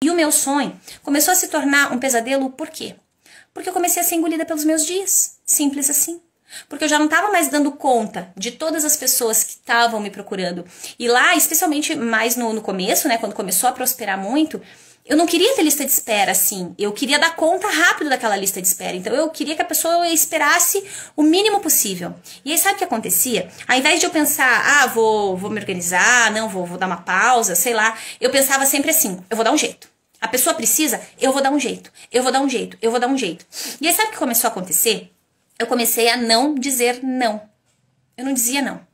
E o meu sonho começou a se tornar um pesadelo por quê? Porque eu comecei a ser engolida pelos meus dias. Simples assim. Porque eu já não estava mais dando conta de todas as pessoas que estavam me procurando. E lá, especialmente mais no começo, né, quando começou a prosperar muito, eu não queria ter lista de espera assim. Eu queria dar conta rápido daquela lista de espera. Então eu queria que a pessoa esperasse o mínimo possível. E aí sabe o que acontecia? Ao invés de eu pensar, vou me organizar, não, vou dar uma pausa, sei lá, eu pensava sempre assim, eu vou dar um jeito. A pessoa precisa, eu vou dar um jeito, eu vou dar um jeito, eu vou dar um jeito. E aí sabe o que começou a acontecer? Eu comecei a não dizer não. Eu não dizia não.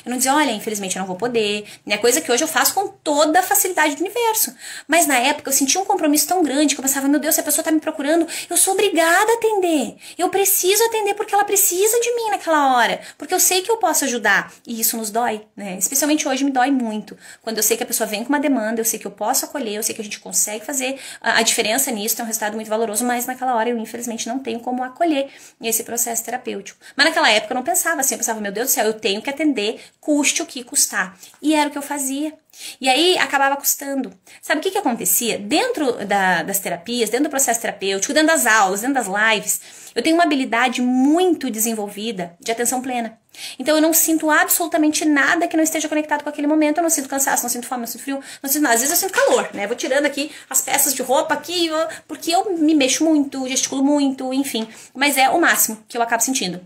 Eu não dizia, olha, infelizmente eu não vou poder, né? Coisa que hoje eu faço com toda a facilidade do universo. Mas na época eu sentia um compromisso tão grande que eu pensava, meu Deus, se a pessoa tá me procurando, eu sou obrigada a atender. Eu preciso atender porque ela precisa de mim naquela hora. Porque eu sei que eu posso ajudar. E isso nos dói, né? Especialmente hoje me dói muito. Quando eu sei que a pessoa vem com uma demanda, eu sei que eu posso acolher, eu sei que a gente consegue fazer a diferença nisso, tem um resultado muito valoroso, mas naquela hora eu infelizmente não tenho como acolher esse processo terapêutico. Mas naquela época eu não pensava assim, eu pensava, meu Deus do céu, eu tenho que atender, custe o que custar. E era o que eu fazia. E aí acabava custando. Sabe o que acontecia? Dentro das terapias, dentro do processo terapêutico, dentro das aulas, dentro das lives, eu tenho uma habilidade muito desenvolvida de atenção plena. Então eu não sinto absolutamente nada que não esteja conectado com aquele momento. Eu não sinto cansaço, não sinto fome, não sinto frio, não sinto nada. Às vezes eu sinto calor, né? Vou tirando aqui as peças de roupa aqui, porque eu me mexo muito, gesticulo muito, enfim. Mas é o máximo que eu acabo sentindo.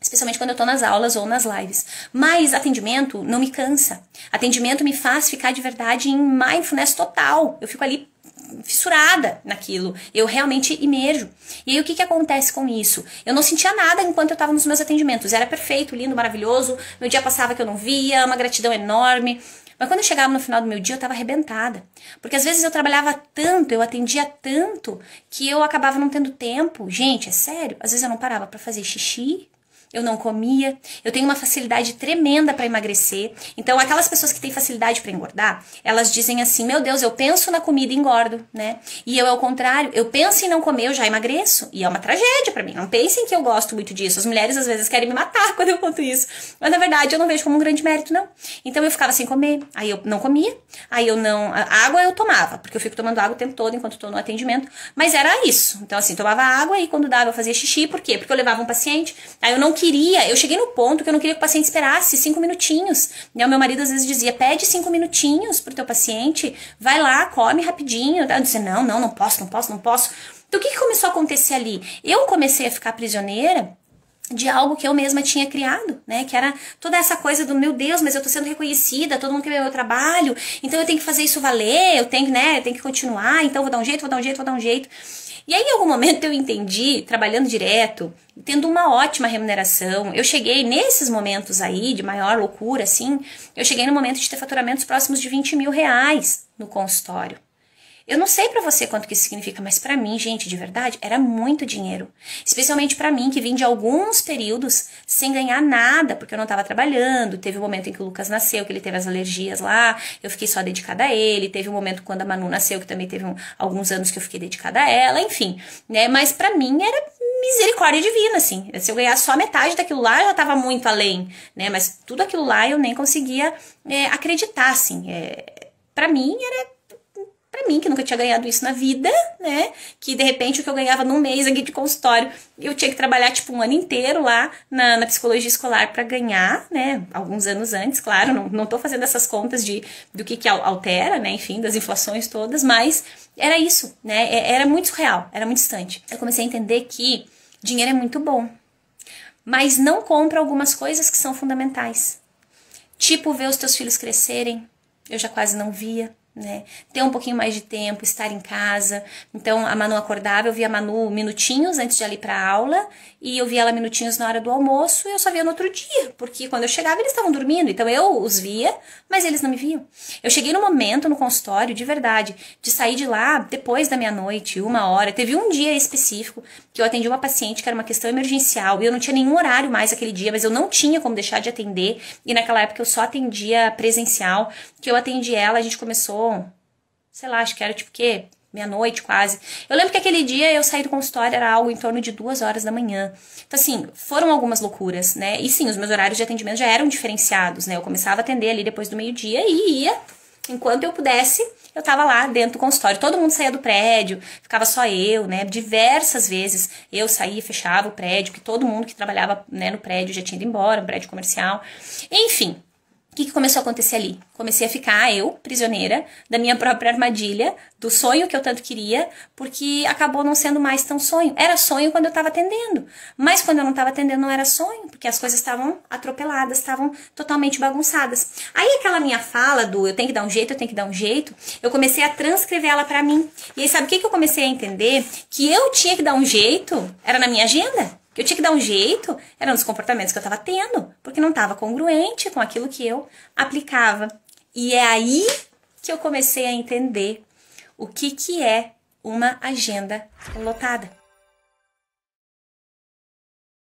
Especialmente quando eu tô nas aulas ou nas lives. Mas atendimento não me cansa. Atendimento me faz ficar de verdade em mindfulness total. Eu fico ali fissurada naquilo. Eu realmente imerjo. E aí o que acontece com isso? Eu não sentia nada enquanto eu tava nos meus atendimentos. Era perfeito, lindo, maravilhoso. Meu dia passava que eu não via, uma gratidão enorme. Mas quando eu chegava no final do meu dia, eu tava arrebentada. Porque às vezes eu trabalhava tanto, eu atendia tanto, que eu acabava não tendo tempo. Gente, é sério. Às vezes eu não parava pra fazer xixi. Eu não comia, eu tenho uma facilidade tremenda para emagrecer. Então, aquelas pessoas que têm facilidade para engordar, elas dizem assim, meu Deus, eu penso na comida e engordo, né? E eu, ao contrário, eu penso em não comer, eu já emagreço. E é uma tragédia para mim. Não pensem que eu gosto muito disso. As mulheres, às vezes, querem me matar quando eu conto isso. Mas, na verdade, eu não vejo como um grande mérito, não. Então, eu ficava sem comer. Aí, eu não comia. Aí, eu não... A água eu tomava, porque eu fico tomando água o tempo todo enquanto estou no atendimento. Mas era isso. Então, assim, tomava água e quando dava eu fazia xixi. Por quê? Porque eu levava um paciente. Aí, eu não queria, eu cheguei no ponto que eu não queria que o paciente esperasse 5 minutinhos. E o meu marido às vezes dizia, pede 5 minutinhos pro teu paciente, vai lá, come rapidinho. Eu disse, não posso. Então o que começou a acontecer ali? Eu comecei a ficar prisioneira de algo que eu mesma tinha criado, né? Que era toda essa coisa do, meu Deus, mas eu tô sendo reconhecida, todo mundo quer ver meu trabalho, então eu tenho que fazer isso valer, eu tenho que continuar, então vou dar um jeito. E aí, em algum momento, eu entendi, trabalhando direto, tendo uma ótima remuneração, eu cheguei nesses momentos aí, de maior loucura, assim, eu cheguei no momento de ter faturamentos próximos de 20 mil reais no consultório. Eu não sei pra você quanto que isso significa, mas pra mim, gente, de verdade, era muito dinheiro. Especialmente pra mim, que vim de alguns períodos sem ganhar nada, porque eu não tava trabalhando. Teve um momento em que o Lucas nasceu, que ele teve as alergias lá, eu fiquei só dedicada a ele. Teve um momento quando a Manu nasceu, que também teve alguns anos que eu fiquei dedicada a ela, enfim, né? Mas pra mim era misericórdia divina, assim. Se eu ganhasse só metade daquilo lá, eu já tava muito além, né? Mas tudo aquilo lá eu nem conseguia acreditar, assim. Pra mim era... Pra mim, que nunca tinha ganhado isso na vida, né? Que, de repente, o que eu ganhava num mês aqui de consultório, eu tinha que trabalhar, tipo, um ano inteiro lá na psicologia escolar pra ganhar, né? Alguns anos antes, claro. Não tô fazendo essas contas do que altera, né? Enfim, das inflações todas. Mas era isso, né? Era muito surreal, era muito distante. Eu comecei a entender que dinheiro é muito bom, mas não compra algumas coisas que são fundamentais. Tipo, ver os teus filhos crescerem. Eu já quase não via. Né? Ter um pouquinho mais de tempo, estar em casa. Então a Manu acordava, eu via a Manu minutinhos antes de ela ir pra aula, e eu via ela minutinhos na hora do almoço, e eu só via no outro dia, porque quando eu chegava eles estavam dormindo, então eu os via, mas eles não me viam. Eu cheguei no momento no consultório, de verdade, de sair de lá depois da meia-noite, 1h. Teve um dia específico que eu atendi uma paciente que era uma questão emergencial, e eu não tinha nenhum horário mais aquele dia, mas eu não tinha como deixar de atender, e naquela época eu só atendia presencial, que eu atendi ela, a gente começou, sei lá, acho que era tipo o quê? Meia-noite quase. Eu lembro que aquele dia eu saí do consultório, era algo em torno de 2h da manhã. Então assim, foram algumas loucuras, né? E sim, os meus horários de atendimento já eram diferenciados, né? Eu começava a atender ali depois do meio-dia e ia, enquanto eu pudesse, eu tava lá dentro do consultório, todo mundo saía do prédio, ficava só eu, né? Diversas vezes eu saía e fechava o prédio, porque todo mundo que trabalhava, né, no prédio já tinha ido embora, um prédio comercial. Enfim, o que começou a acontecer ali? Comecei a ficar eu, prisioneira, da minha própria armadilha, do sonho que eu tanto queria, porque acabou não sendo mais tão sonho. Era sonho quando eu estava atendendo, mas quando eu não estava atendendo não era sonho, porque as coisas estavam atropeladas, estavam totalmente bagunçadas. Aí aquela minha fala do eu tenho que dar um jeito, eu tenho que dar um jeito, eu comecei a transcrever ela para mim. E aí sabe o que eu comecei a entender? Que eu tinha que dar um jeito, era na minha agenda. Que eu tinha que dar um jeito, eram os comportamentos que eu estava tendo, porque não estava congruente com aquilo que eu aplicava. E é aí que eu comecei a entender o que é uma agenda lotada.